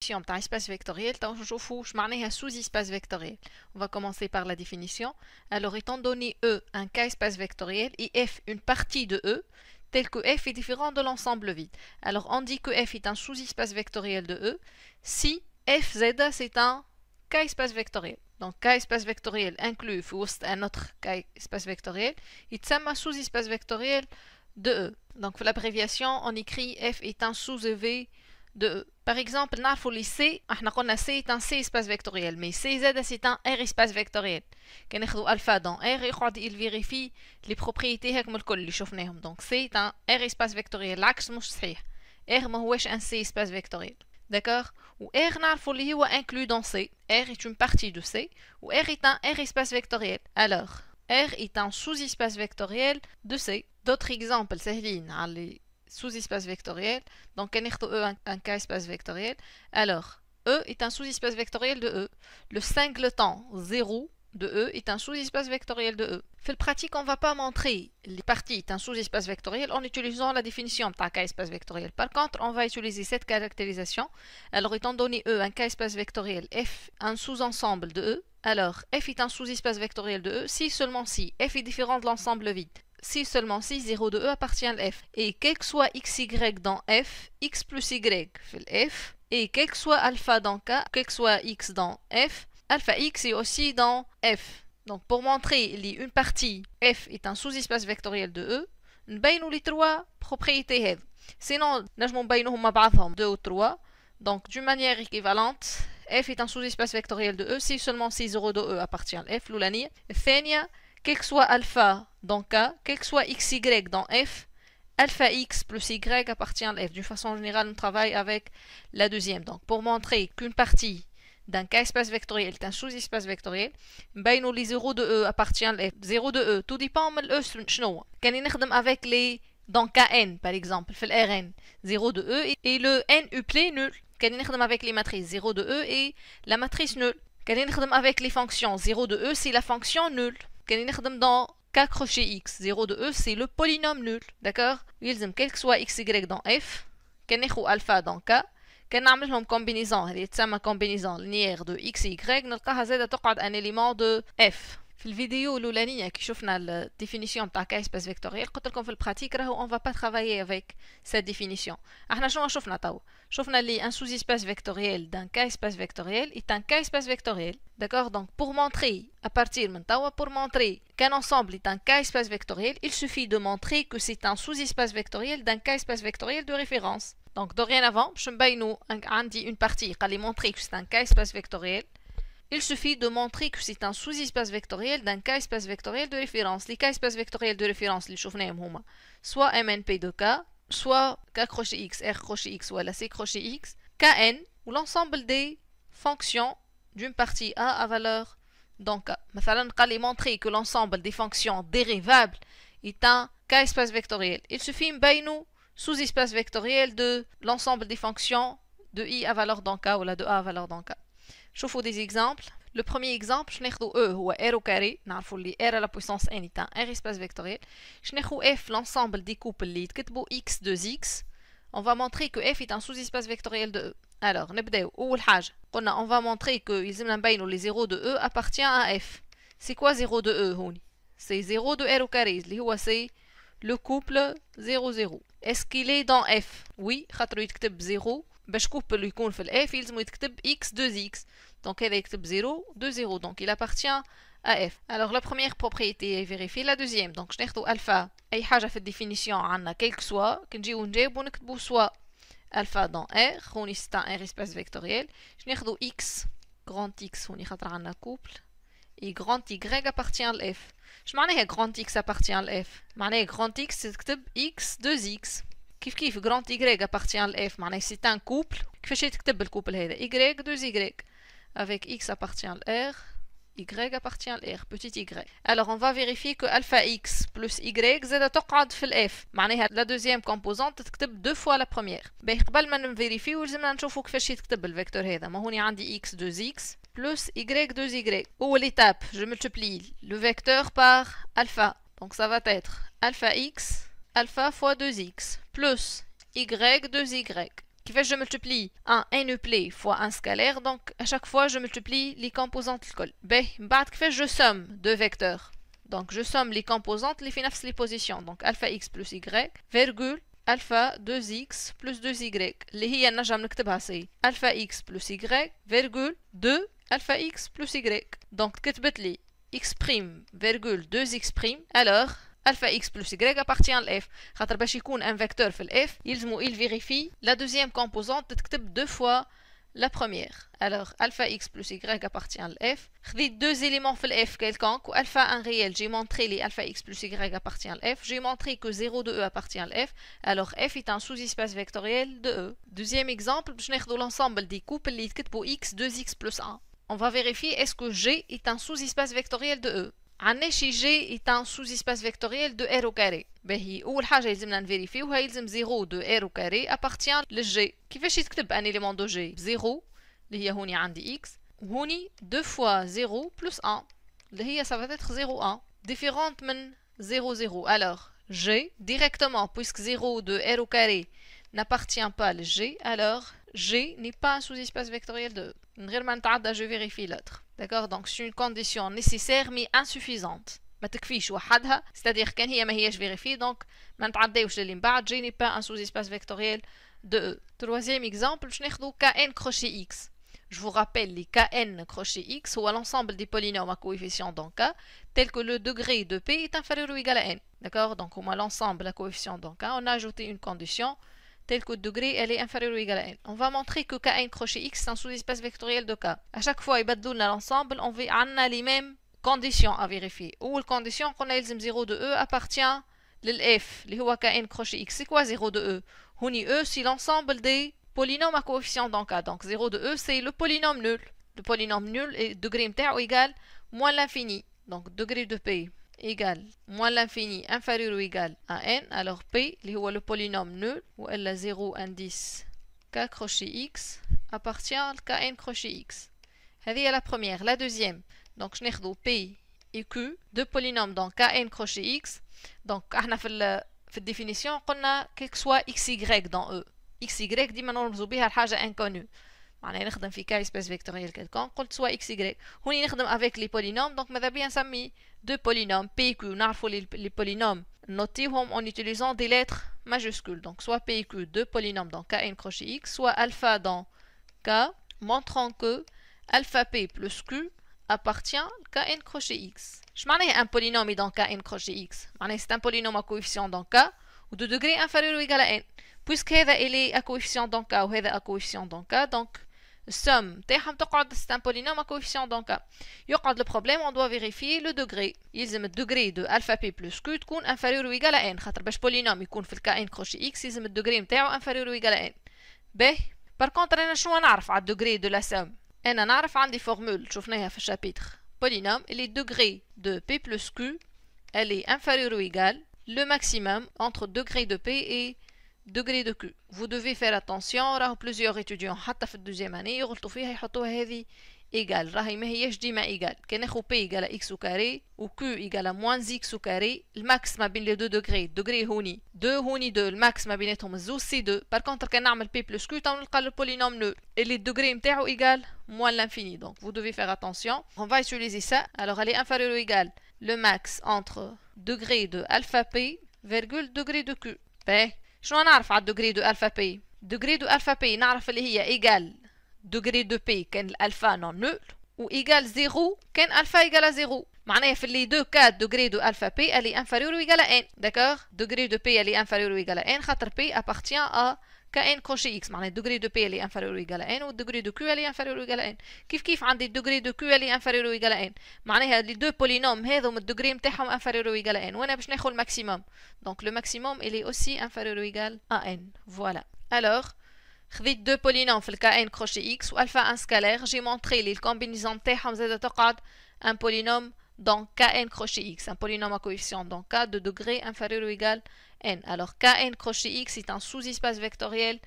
d'un espace vectoriel, sous-espace vectoriel. On va commencer par la définition. Alors, étant donné E un K-espace vectoriel et F une partie de E, tel que F est différent de l'ensemble vide. Alors, on dit que F est un sous-espace vectoriel de E si Fz c'est un K-espace vectoriel. Donc, K-espace vectoriel inclut un autre K-espace vectoriel. Il s'appelle sous-espace vectoriel de E. Donc, pour l'abréviation, on écrit F est un sous-EV de E. Par exemple, نعرفوا لي C est un C espace vectoriel, mais CZ c'est un R espace vectoriel. كناخذوا alpha dans R يقعد il vérifie les propriétés هكم الكل اللي شفناهم. Donc C est un R espace vectoriel. العكس مش صحيح. R ما هوش un C espace vectoriel. D'accord? Ou R نعرفوا اللي هو inclus dans C. R est une partie de C. Ou R est un R espace vectoriel. Alors, R est un sous-espace vectoriel de C. D'autres exemples سهلين على sous-espace vectoriel. Donc, E un K-espace vectoriel. Alors, E est un sous-espace vectoriel de E. Le singleton 0 de E est un sous-espace vectoriel de E. Fait le pratique, on ne va pas montrer les parties d'un sous-espace vectoriel en utilisant la définition d'un K-espace vectoriel. Par contre, on va utiliser cette caractérisation. Alors, étant donné E un K-espace vectoriel, F un sous-ensemble de E, alors F est un sous-espace vectoriel de E si seulement si F est différent de l'ensemble vide. Si seulement si 0 de E appartient à F. Et quel que soit xy dans F, x plus y fait F. Et quel que soit alpha dans K, quel que soit x dans F, alpha x est aussi dans F. Donc pour montrer une partie F est un sous-espace vectoriel de E, nous baynons les trois propriétés. Sinon, nous baynons مع بعضهم 2 ou 3. Donc d'une manière équivalente, F est un sous-espace vectoriel de E si seulement si 0 de E appartient à F. l'oulani. الثانية quel que soit alpha dans K, quel que soit xy dans F, alpha x plus y appartient à F. D'une façon générale, on travaille avec la deuxième. Donc, pour montrer qu'une partie d'un K-espace vectoriel est un sous-espace vectoriel, les 0 de E appartient à F. 0 de E, tout dépend de E, شنو. Quand on avec les dans Kn, par exemple, fait Rn, 0 de E et le n uplet nul. Quand on avec les matrices 0 de E et la matrice nulle. Quand on avec les fonctions 0 de E, c'est la fonction nulle. Dans K crochet x, 0 de E, c'est le polynôme nul. D'accord? Quel que soit xy dans F, كناخذ alpha dans K, كنعملهم combinaison, هذه تسمى combinaison linéaire de x et y, نلقاها زادة تقعد un élément de F. في الفيديو الأولانية كي شفنا الديفينيسيون تاع K espace vectoriel قلت لكم في البراتيك راهو on va pas travailler avec cette définition. احنا شنو شفنا تو؟ شفنا اللي un sous-espace vectoriel d'un K espace vectoriel est un K espace vectoriel. D'accord? Donc pour montrer à partir من توا pour montrer qu'un ensemble est un K espace vectoriel, il suffit de montrer que c'est un sous-espace vectoriel d'un K espace vectoriel de référence. Donc dorénavant باش نبينوا عندي une partie قال لي montrer que c'est un K espace vectoriel. Il suffit de montrer que c'est un sous-espace vectoriel d'un K-espace vectoriel de référence. Les K-espaces vectoriels de référence, les شفناهم هما soit MNP de K, soit K crochet X, R crochet X ou la C crochet X, Kn ou l'ensemble des fonctions d'une partie A à valeur dans K. مثلا قال لي montrer que l'ensemble des fonctions dérivables est un K-espace vectoriel. Il suffit نبينوا sous-espace vectoriel de l'ensemble des fonctions de I à valeur dans K ou de A à valeur dans K. شوفوا des exemples. Le premier exemple, شناخذوا E هو R au carré. نعرفوا اللي R à la puissance n est un R espace vectoriel. شناخذوا F l'ensemble des couples اللي يتكتبوا x de x. On va montrer que F est un sous-espace vectoriel de E. Alors, نبداو. أول حاجة قلنا on va montrer que يلزمنا نبينوا les 0 de E appartient à F. C'est quoi 0 de E هوني؟ C'est 0 de R au carré اللي هو c'est le couple 0 0. Est-ce qu'il est dans F? Oui, خاطر يتكتب 0. باش كوبل يكون في الاف يلزم يتكتب x 2x. Donc هذا يكتب 0 2 0. Donc il appartient à f. Alors la première propriété est vérifiée. La deuxième, donc ناخذوا alpha اي حاجه في الديفينيسيون عندنا quel que soit كنجيو نجاوبوا ونكتبوا soit alpha dans R هوني c'est un R espace vectoriel. ناخذوا x grand x هوني خاطر عندنا couple et grand y appartient à f. اش معناها grand x appartient à f؟ معناها grand x تكتب x 2x. كيف grand y appartient à f معناها c'est un couple. كيفاش تكتب الكوبل هذا y 2y avec x appartient à r y appartient à r petit y. Alors on va vérifier que alpha x plus y زادة تقعد في الاف معناها la deuxième composante تكتب deux fois la première. باهي قبل ما نفيريفيو لازمنا نشوفوا كيفاش يتكتب الفيكتور هذا. ما هوني عندي x 2x plus y 2y. أول étape je multiplie le vecteur par alpha. Donc ça va être alpha x alpha fois 2x plus y 2y كيفاش je multiplie un n fois un scalaire, donc à chaque fois je multiplie les composantes الكل. باهي من بعد كيفاش je somme deux vecteurs. Donc je somme les composantes اللي في نفس les positions. Donc alpha x plus y virgule alpha 2x plus 2y اللي هي نجم نكتبها سي alpha x plus y virgule 2 alpha x plus y. Donc كتبت لي x prime virgule 2x prime. Alors alpha x plus y appartient à f. خاطر باش يكون un vecteur في ال f يلزمو il vérifie la deuxième composante تتكتب deux fois la première. Alors alpha x plus y appartient à f. خذيت deux éléments في ال f quelconque ou alpha un réel. J'ai montré les alpha x plus y appartient à f. J'ai montré que 0 de e appartient à f. Alors f est un sous-espace vectoriel de e. Deuxième exemple, باش ناخذ l'ensemble des couples اللي يتكتبوا x 2x plus 1. On va vérifier est-ce que G est un sous-espace vectoriel de E. عنا شي G est un sous-espace vectoriel de R au carré. باهي أول حاجة يلزمنا نفيريفي وهي يلزم 0 de R au carré appartient للG. كيفاش يتكتب ان élément de G 0 اللي هي هوني عندي x وهوني 2 fois 0 plus 1 اللي هي ça va être 0 1 différente من 0 0. Alors G directement puisque 0 de R au carré n'appartient pas à G, alors G n'est pas un sous-espace vectoriel de E. Je vérifie l'autre. D'accord? Donc c'est une condition nécessaire mais insuffisante. ما تكفيش وحدها, c'est-à-dire كان هي ما هيش vérifiée, donc ما نتعداوش للي من بعد. G n'est pas un sous-espace vectoriel de E. Troisième exemple, باش ناخذو Kn crochet X. Je vous rappelle, les Kn crochet X ou l'ensemble des polynômes à coefficient dans K, tel que le degré de P est inférieur ou égal à N. D'accord? Donc au moins l'ensemble à coefficient dans K, on a ajouté une condition tel que le degré elle est inférieur ou égal à n. On va montrer que Kn crochet X c'est un sous-espace vectoriel de K. À chaque fois il l'ensemble, on a les mêmes conditions à vérifier. Ou la condition qu'on a le 0 de E appartient à f, اللي هو Kn crochet X. C'est quoi 0 de E? Honi E c'est l'ensemble des polynômes à coefficient dans K. Donc 0 de E c'est le polynôme nul. Le polynôme nul est degré متاعو égal moins l'infini. Donc degré de P égale moins l'infini inférieur ou égal à n, alors P, اللي هو le polynôme nul, ou elle a 0 indice K crochet X, appartient à Kn crochet X. هذه la première. La deuxième, donc je n'ai P et Q, deux polynômes dans Kn crochet X. Donc احنا في الديفينيسيون قلنا quel que soit xy dans E. xy ديما نرمزو بها لحاجة inconnue. معناها نخدم في كاي سبيس فيكتوريال كالكون قلت سوا اكس y. هوني نخدم افيك لي بولينوم, دونك ماذا بيا نسمي دو بولينوم بي كيو. نعرفوا لي بولينوم نوتيهم en utilisant des lettres majuscules. Donc soit p et q, deux polynômes dans Kn crochet X, soit alpha dans K, montrant que alpha p plus q appartient à Kn crochet X. Je معناها un polynôme est dans Kn crochet X. معناها c'est un polynôme à coefficient dans K ou de degré inférieur ou égal à n. Puisque هذا il est à coefficient dans K ou هذا à coefficient dans K, donc somme تاعهم تقعد c'est un polynôme à coefficient dans K. يقعد le problème, on doit vérifier le degré. يلزم le degré de alpha p plus q تكون inférieur ou égal à n. خاطر باش polynôme يكون في Kn crochet X يلزم le degré نتاعو inférieur ou égal à n. باهي par contre انا شنو نعرف على degré de la somme؟ انا نعرف عندي formule شفناها في الشابيتر polynôme et les degrés de p plus q elle est inférieure ou égale le maximum entre degré de p et degré de Q. Vous devez faire attention, راهو plusieurs étudiants حتى في الدوزيام année يغلطوا فيها يحطوها هذه égal. راهي ما هيش ديما égal. كان ناخذ P égale à x au carré ou Q égale à moins x au carré, le max ما بين les deux degrés, degré هوني 2 هوني 2, le max ما بيناتهم الزوز c'est 2. Par contre كان نعمل P plus Q تو نلقى le polynôme nul et les degrés نتاعو égal moins l'infini. Donc vous devez faire attention. On va utiliser ça. Alors elle est inférieure ou égale le max entre degré de alpha P virgule degré de Q. Ben, شنو نعرف على الدوغري دو الفا بي؟ دوغري دو الفا بي نعرف اللي هي ايجال دوغري دو بي كان الالفا نون نول و ايجال زيرو كان الفا ايجال زيرو. معناها في لي دو كات دوغري دو الفا بي الي انفيريور و ايجال ان. داكوغ؟ دوغري دو بي الي انفيريور و ايجال ان خاطر بي ابارتيان ا Kn crochet X. معناها الدوغري دو بي الي انفيريور و ايجال ان والدوغري دو كيو الي انفيريور و ايجال ان. كيف عندي الدوغري دو كيو الي انفيريور و ايجال ان. معناها لي دو بولينوم هذوما الدوغري نتاعهم انفيريور و ايجال ان وانا باش ناخذ الماكسيموم. دونك لو ماكسيموم il est aussi inférieur ou égal à n. Voilà. Alors خذيت دو بولينوم في الكائن crochet X والفا ان سكالير. جي مونطري لي الكومبينيزون نتاعهم زاده تقعد ان بولينوم dans Kn crochet X, un polynôme à coefficient dans K de degré inférieur ou égal n. Alors Kn crochet X est un sous-espace vectoriel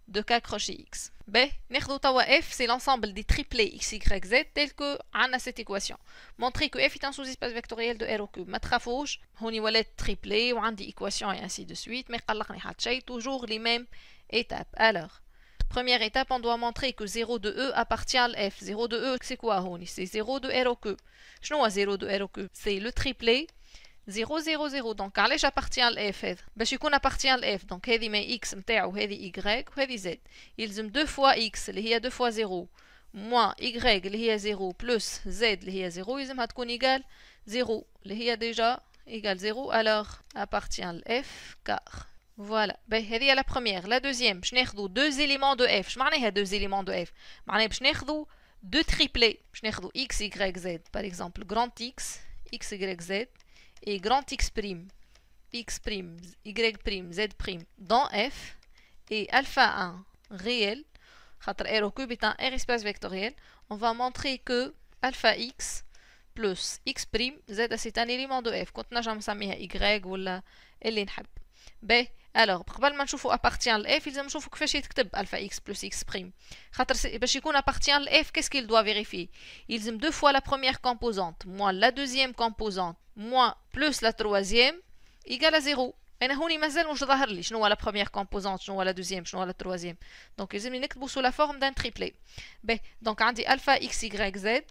de K crochet X. B, ناخذو توا F, c'est l'ensemble des triplés x, y, z tel que عندنا cette équation. Montrer que F est un sous-espace vectoriel de R au cube. ما تخافوش, هوني ولات triplé وعندي équation et ainsi de suite. ما يقلقني حتى شيء, toujours les mêmes étapes. Alors, première étape, on doit montrer que 0 de E appartient à F. 0 de E, c'est quoi? C'est 0 de R au Q. شنو 0 de R au Q? C'est le triplet 0 0 0. Donc علاش appartient à F هذا؟ باش يكون appartient à F. Donc هذه ما X نتاعو وهذه Y وهذه Z. يلزم 2 fois X اللي هي 2 fois 0 moins Y اللي هي 0 plus Z اللي هي 0 يلزمها تكون égal 0 اللي هي déjà égal 0. Alors appartient à F car voilà. هذه la première. La deuxième باش ناخذوا deux éléments de F. شو معناها deux éléments de F؟ معناها باش ناخذوا deux triplets. باش ناخذوا X Y Z par exemple grand X X Y Z et grand X prime X prime Y prime Z prime dans F et alpha 1 réel. R au cube est un R espace vectoriel. On va montrer que alpha X plus X prime Z c'est un élément de F. كنت نجم نسميها Y ولا اللي نحب. alors قبل ما نشوفوا appartient à F لازم نشوفوا كيفاش يتكتب alpha X plus X prime. خاطر باش يكون appartient à F qu'est-ce qu'il doit vérifier? Il يلزم deux fois la première composante moins la deuxième composante moins plus la troisième égale à 0. انا هوني مازال مش ظاهر لي شنو هو la première composante شنو هو la deuxième شنو هو la troisième. donc يلزمني نكتبو sous la forme d'un triplet. donc عندي alpha X Y Z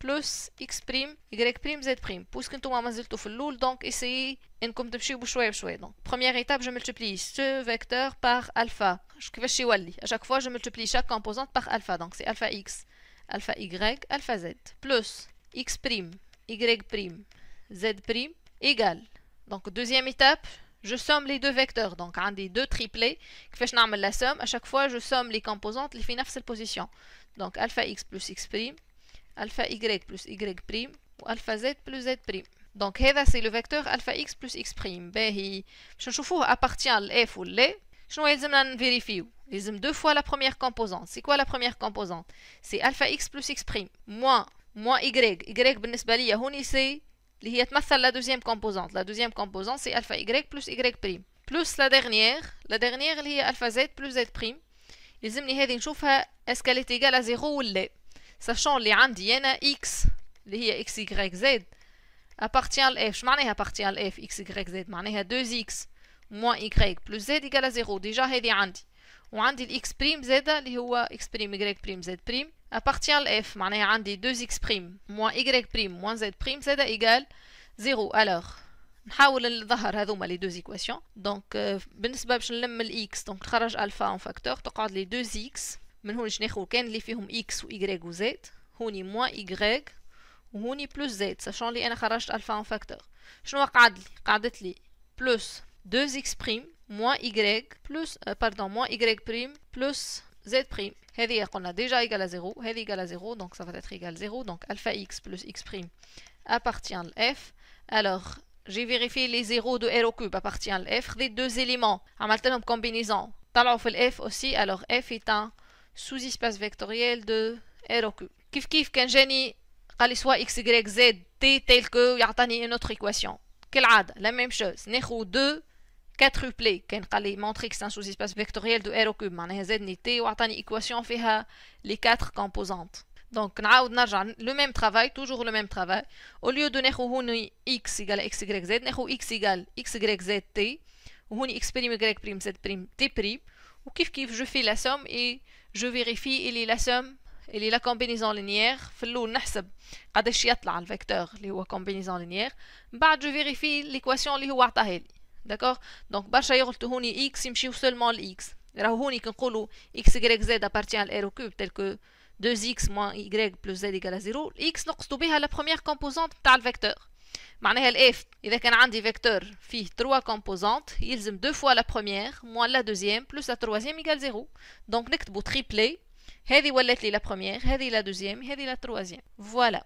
plus X prime Y prime Z prime. Puisque نتوما مازلتوا في الاول donc essayez انكم تمشيو بشويه بشويه. donc première étape je multiplie ce vecteur par alpha. كيفاش يولي à chaque fois je multiplie chaque composante par alpha. donc c'est alpha X alpha Y alpha Z plus X prime Y prime Z prime égale. donc deuxième étape je somme les deux vecteurs. donc عندي deux triplets. كيفاش نعمل la somme? à chaque fois je somme les composantes اللي في نفس البوزيشن. donc alpha X plus X prime alpha Y plus Y prime ou alpha Z plus Z prime. donc هذا c'est le vecteur alpha X plus X prime. باهي باش نشوفوه appartient à F ولا شنو يلزمنا نفيريفيو؟ يلزم deux fois la première composante. c'est quoi la première composante? c'est alpha X plus X prime moins Y. بالنسبة لي هوني c'est اللي هي تمثل la deuxième composante. la deuxième composante c'est alpha Y plus Y prime plus la dernière اللي هي alpha Z plus Z prime. يلزمني هذه نشوفها est-ce qu'elle est égale à 0 ولا sachant اللي عندي انا X اللي هي X Y Z appartient à F. شو معناها appartient à F X Y Z؟ معناها 2X moins Y plus Z égale à 0. déjà هذه عندي. وعندي ال X prime Z اللي هو X prime Y prime Z prime appartient à F. معناها عندي 2X prime moins Y prime moins Z prime Z égale 0. alors نحاول نظهر هذوما لي deux équations. donc بالنسبة باش نلم ال X donc نخرج alpha en facteur تقعد لي 2X. من هون ناخذ كان اللي فيهم X و Y و Z. هوني moins Y وهوني plus Z sachant لي انا خرجت alpha en facteur. شنو قعد لي؟ قعدت لي plus 2X prime moins Y plus moins Y prime plus Z prime. هذه قلنا déjà égale à 0. هذه égale à 0 donc ça va être égal à 0. donc alpha X plus X prime appartient à F. alors j'ai vérifié les 0 de R au cube appartient à F. خذيت deux éléments عملت لهم combinaison طلعوا في ال F aussi. alors F est un sous-espace vectoriel de R au cube. كيف كان جاني قال لي soit X Y Z T tel que يعطاني une autre équation. كالعادة la même chose ناخذ deux quadruplés. كان قال لي montrer que c'est un sous-espace vectoriel de R au cube معناها Z ني T وعطاني équation فيها les 4 composantes. donc نعاود نرجع le même travail toujours le même travail. au lieu de ناخذ هوني X égale X Y Z ناخذ X égale X Y Z T وهوني X prime Y prime Z prime T prime. وكيف je fais la somme et je vérifie il est la somme il est la combinaison linéaire. في الأول نحسب قداش يطلع الفيكتور اللي هو combinaison linéaire. بعد je vérifie l'équation اللي هو عطاها لي. d'accord. donc برشا يغلطوا هوني X يمشيو seulement ل X. راهو هوني كنقولوا X Y Z appartient à R au cube tel que 2X moins Y plus Z égale à 0. X نقصدوا بها la première composante تاع الفيكتور. معناها ال F إذا كان عندي فيكتور فيه 3 composantes يلزم 2 fois la première moins la deuxième plus la troisième égale 0. donc نكتبوا triplet. هذه ولات لي la première هذه la deuxième هذه la troisième. voilà.